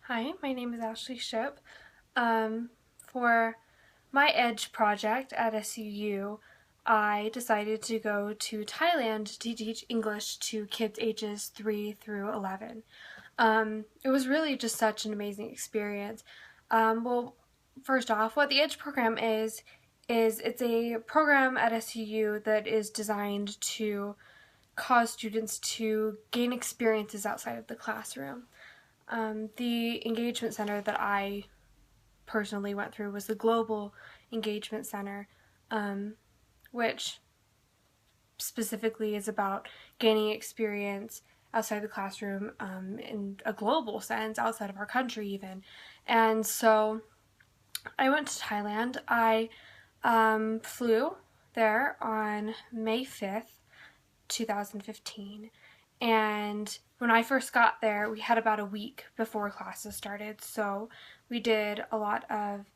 Hi, my name is Ashlee Shipp. For my EDGE project at SUU, I decided to go to Thailand to teach English to kids ages 3 through 11. It was really just such an amazing experience. Well, first off, what the EDGE program is it's a program at SUU that is designed to cause students to gain experiences outside of the classroom. The engagement center that I personally went through was the Global Engagement Center, which specifically is about gaining experience outside the classroom in a global sense, outside of our country even. And so I went to Thailand. I flew there on May 5th, 2015. And when I first got there, we had about a week before classes started, so we did a lot of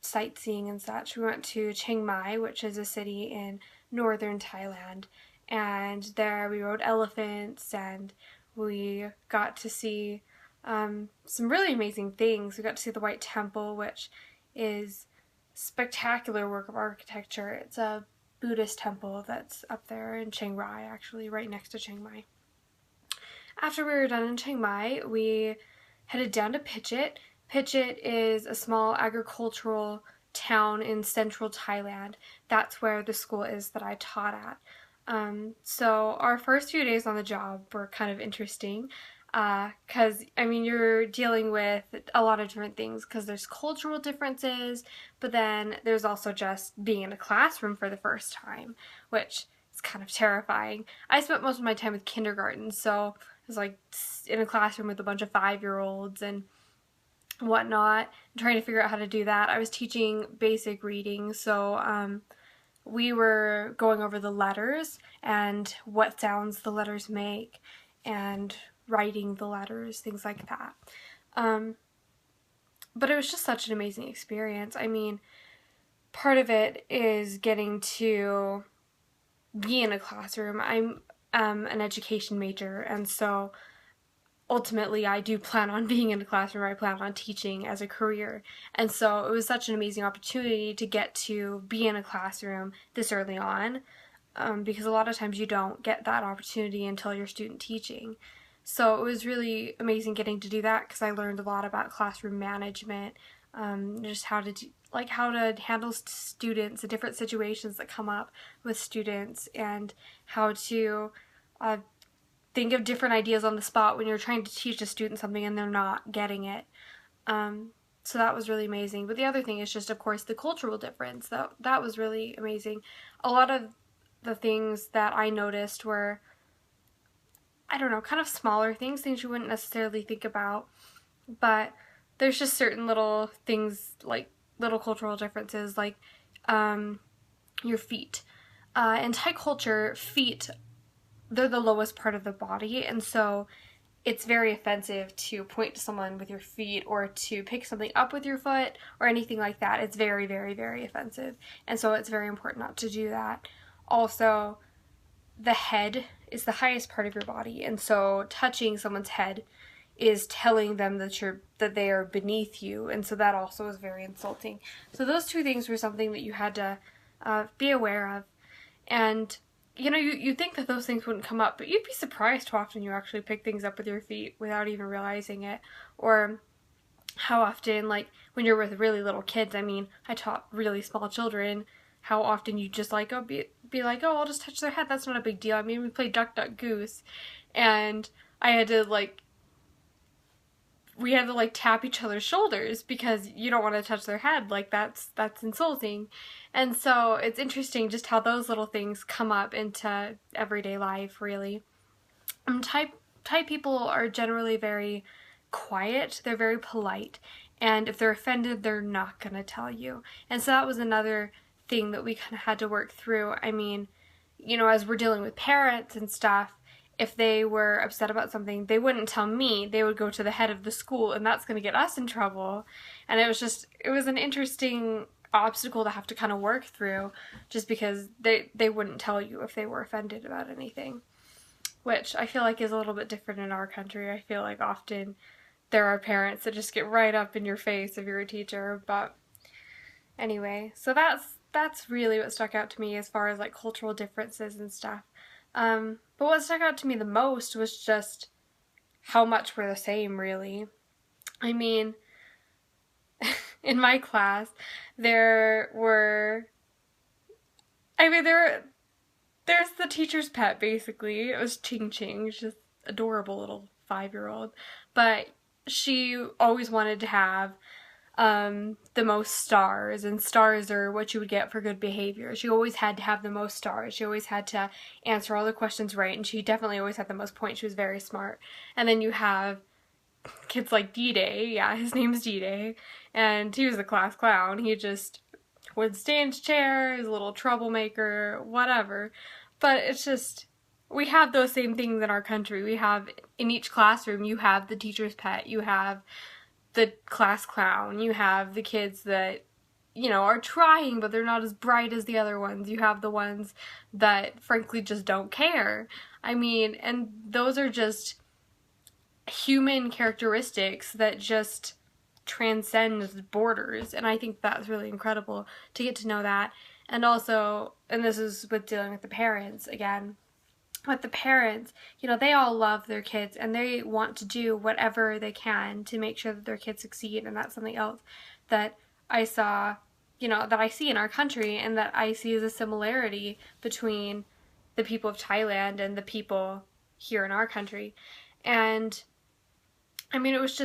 sightseeing and such. We went to Chiang Mai, which is a city in northern Thailand, and there we rode elephants and we got to see some really amazing things. We got to see the White Temple, which is a spectacular work of architecture. It's a Buddhist temple that's up there in Chiang Rai, actually, right next to Chiang Mai. After we were done in Chiang Mai, we headed down to Phichit. Phichit is a small agricultural town in central Thailand. That's where the school is that I taught at. So our first few days on the job were kind of interesting because, you're dealing with a lot of different things because there's cultural differences, but then there's also just being in a classroom for the first time, which is kind of terrifying. I spent most of my time with kindergarten, so I was like in a classroom with a bunch of 5-year-olds and whatnot, trying to figure out how to do that. I was teaching basic reading, so we were going over the letters and what sounds the letters make and writing the letters, things like that. But it was just such an amazing experience. Part of it is getting to be in a classroom. I'm an education major, and so ultimately I do plan on being in a classroom. I plan on teaching as a career, and so it was such an amazing opportunity to get to be in a classroom this early on, because a lot of times you don't get that opportunity until you're student teaching. So it was really amazing getting to do that because I learned a lot about classroom management, just how to handle students and different situations that come up with students, and how to think of different ideas on the spot when you're trying to teach a student something and they're not getting it. So that was really amazing. But the other thing is just, of course, the cultural difference. That was really amazing. A lot of the things that I noticed were, I don't know, kind of smaller things you wouldn't necessarily think about, but there's just certain little things, like little cultural differences, like your feet. In Thai culture, feet, they're the lowest part of the body, and so it's very offensive to point to someone with your feet or to pick something up with your foot or anything like that. It's very, very, very offensive, and so it's very important not to do that. Also, the head is the highest part of your body, and so touching someone's head is telling them that they are beneath you, and so that also is very insulting. So those two things were something that you had to be aware of, and you think that those things wouldn't come up, but you'd be surprised how often you actually pick things up with your feet without even realizing it, or how often, like when you're with really little kids. I taught really small children. How often you just be like, oh, I'll just touch their head, that's not a big deal. We played Duck Duck Goose, and we had to tap each other's shoulders because you don't want to touch their head. That's insulting. And so it's interesting just how those little things come up into everyday life, really. Thai people are generally very quiet. They're very polite, and if they're offended, they're not gonna tell you. And so that was another thing that we kind of had to work through. As we're dealing with parents and stuff, if they were upset about something, they wouldn't tell me. They would go to the head of the school, and that's going to get us in trouble. And it was an interesting obstacle to have to kind of work through, just because they wouldn't tell you if they were offended about anything, which I feel like is a little bit different in our country. I feel like often there are parents that just get right up in your face if you're a teacher. But anyway, so that's really what stuck out to me as far as like cultural differences and stuff. But what stuck out to me the most was just how much we're the same, really. I mean, in my class, there's the teacher's pet, basically. It was Ching Ching. She's just adorable little 5-year-old. But she always wanted to have the most stars, and stars are what you would get for good behavior. She always had to have the most stars. She always had to answer all the questions right, and she definitely always had the most points. She was very smart. And then you have kids like D-Day. Yeah, his name's D-Day, and he was the class clown. He just would stay in his chair, he's a little troublemaker, whatever. But it's just, we have those same things in our country. We have, in each classroom, you have the teacher's pet, you have the class clown, you have the kids that, you know, are trying but they're not as bright as the other ones. You have the ones that frankly just don't care. I mean, and those are just human characteristics that just transcend borders, and I think that's really incredible to get to know that. And also, and this is with dealing with the parents again, with the parents, you know, they all love their kids and they want to do whatever they can to make sure that their kids succeed. And that's something else that I saw, you know, that I see in our country, and that I see as a similarity between the people of Thailand and the people here in our country. And I mean, it was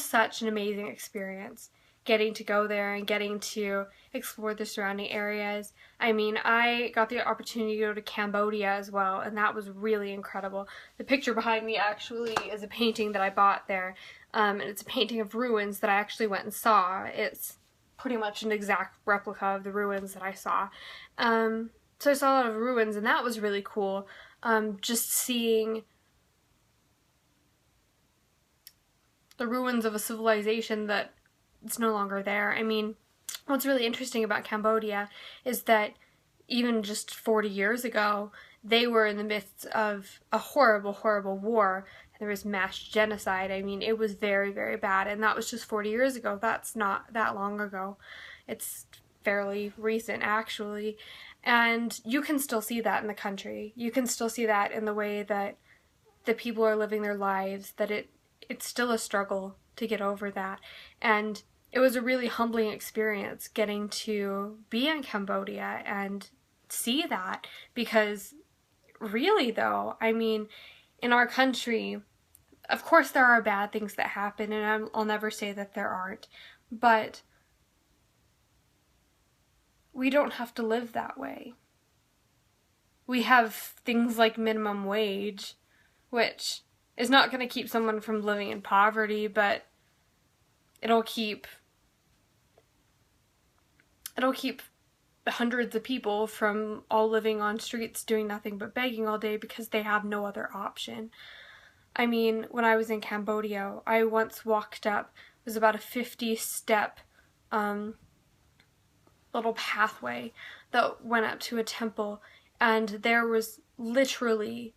such an amazing experience getting to go there and getting to explore the surrounding areas. I mean, I got the opportunity to go to Cambodia as well, and that was really incredible. The picture behind me actually is a painting that I bought there, and it's a painting of ruins that I actually went and saw. It's pretty much an exact replica of the ruins that I saw. So I saw a lot of ruins, and that was really cool. Just seeing the ruins of a civilization that it's no longer there. I mean, what's really interesting about Cambodia is that even just 40 years ago, they were in the midst of a horrible, horrible war. There was mass genocide. I mean, it was very, very bad, and that was just 40 years ago. That's not that long ago. It's fairly recent, actually. And you can still see that in the country. You can still see that in the way that the people are living their lives, that it's still a struggle to get over that. And it was a really humbling experience getting to be in Cambodia and see that, because really though, I mean, in our country, of course there are bad things that happen, and I'll never say that there aren't, but we don't have to live that way. We have things like minimum wage, which is not going to keep someone from living in poverty, but it'll keep hundreds of people from all living on streets doing nothing but begging all day because they have no other option. I mean, when I was in Cambodia, I once walked up, it was about a 50-step little pathway that went up to a temple, and there was literally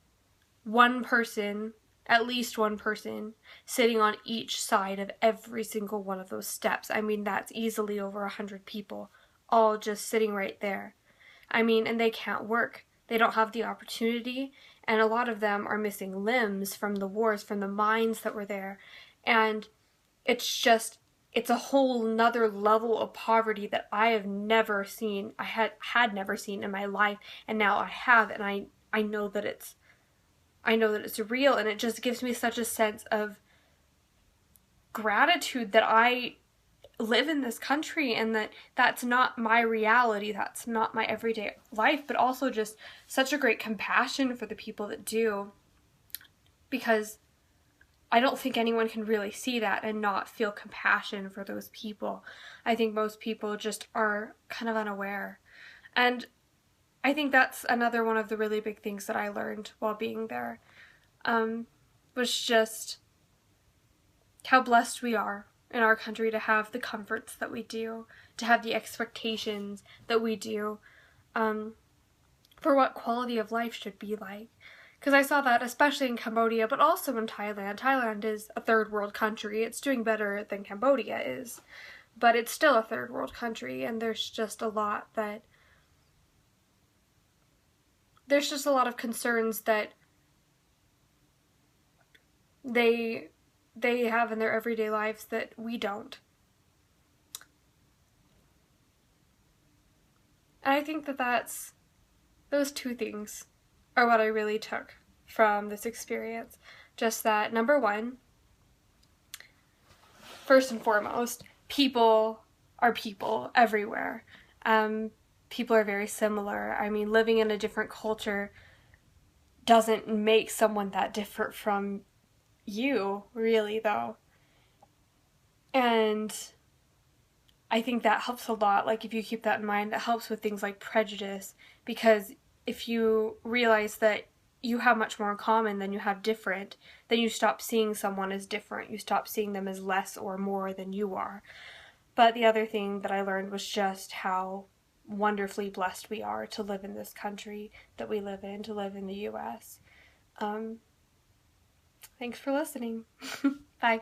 one person, at least one person, sitting on each side of every single one of those steps. I mean, that's easily over 100 people, all just sitting right there. I mean, and they can't work. They don't have the opportunity, and a lot of them are missing limbs from the wars, from the mines that were there. And it's a whole nother level of poverty that I have never seen, I had never seen in my life, and now I have, and I know that it's real, and it just gives me such a sense of gratitude that I live in this country, and that's not my reality, that's not my everyday life, but also just such a great compassion for the people that do, because I don't think anyone can really see that and not feel compassion for those people. I think most people just are kind of unaware. And I think that's another one of the really big things that I learned while being there, was just how blessed we are in our country to have the comforts that we do, to have the expectations that we do, for what quality of life should be like. Because I saw that especially in Cambodia, but also in Thailand. Thailand is a third world country. It's doing better than Cambodia is, but it's still a third world country, and there's just a lot of concerns that they have in their everyday lives that we don't. And I think that those two things are what I really took from this experience. Just that, number one, first and foremost, people are people everywhere. People are very similar. I mean, living in a different culture doesn't make someone that different from you, really, though. And I think that helps a lot. Like, if you keep that in mind, that helps with things like prejudice, because if you realize that you have much more in common than you have different, then you stop seeing someone as different. You stop seeing them as less or more than you are. But the other thing that I learned was just how wonderfully blessed we are to live in this country that we live in, to live in the US. Thanks for listening. Bye.